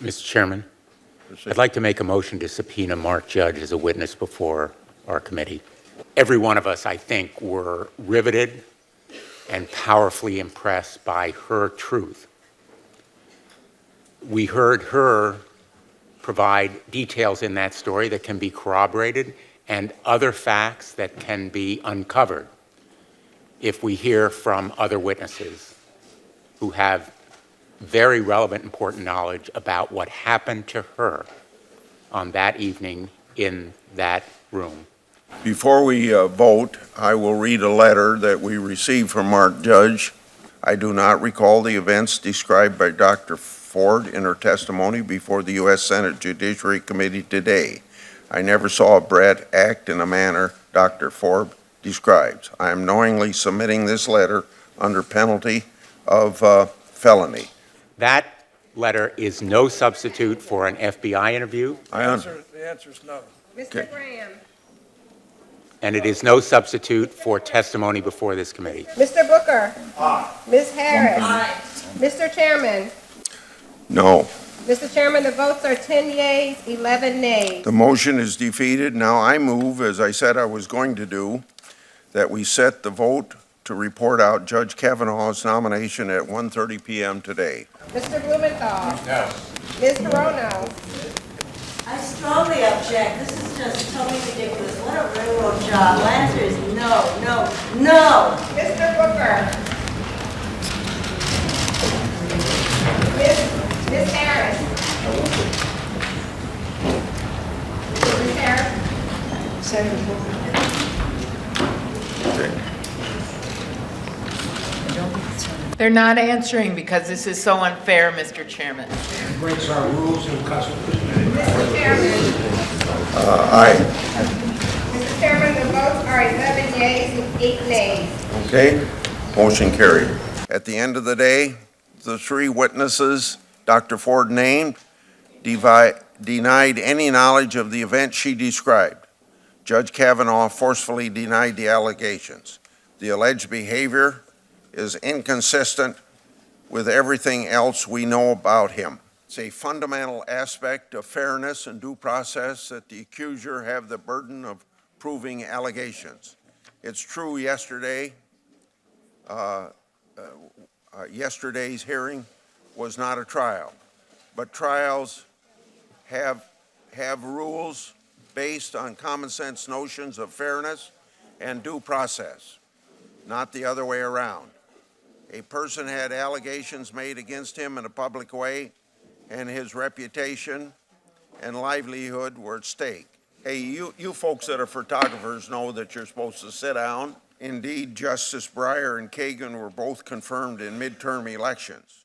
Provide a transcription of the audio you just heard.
Mr. Chairman, I'd like to make a motion to subpoena Mark Judge as a witness before our committee. Every one of us, I think, were riveted and powerfully impressed by her truth. We heard her provide details in that story that can be corroborated and other facts that can be uncovered if we hear from other witnesses who have very relevant, important knowledge about what happened to her on that evening in that room. Before we vote, I will read a letter that we received from Mark Judge. I do not recall the events described by Dr. Ford in her testimony before the U.S. Senate Judiciary Committee today. I never saw Brett act in a manner Dr. Ford describes. I am knowingly submitting this letter under penalty of felony. That letter is no substitute for an FBI interview. The answer is no. Mr. Graham. And it is no substitute for testimony before this committee. Mr. Booker. Aye. Ms. Harris. Aye. Mr. Chairman. No. Mr. Chairman, the votes are 10 yeas, 11 nays. The motion is defeated. Now I move, as I said I was going to do, that we set the vote to report out Judge Kavanaugh's nomination at 1:30 p.m. today. Mr. Blumenthal. No. Ms. Hirono. I strongly object. This is just totally ridiculous. What a railroad job. My answer is no, no, no. Mr. Booker. Ms. Harris. Ms. Harris. They're not answering because this is so unfair, Mr. Chairman. Breaks our rules and customs. Mr. Chairman. Aye. Mr. Chairman, the votes are 11 yeas and 8 nays. Okay, motion carried. At the end of the day, the three witnesses Dr. Ford named denied any knowledge of the event she described. Judge Kavanaugh forcefully denied the allegations. The alleged behavior is inconsistent with everything else we know about him. It's a fundamental aspect of fairness and due process that the accuser have the burden of proving allegations. It's true yesterday's hearing was not a trial, but trials have rules based on common sense notions of fairness and due process, not the other way around. A person had allegations made against him in a public way, and his reputation and livelihood were at stake. Hey, you folks that are photographers know that you're supposed to sit down. Indeed, Justice Breyer and Kagan were both confirmed in midterm elections.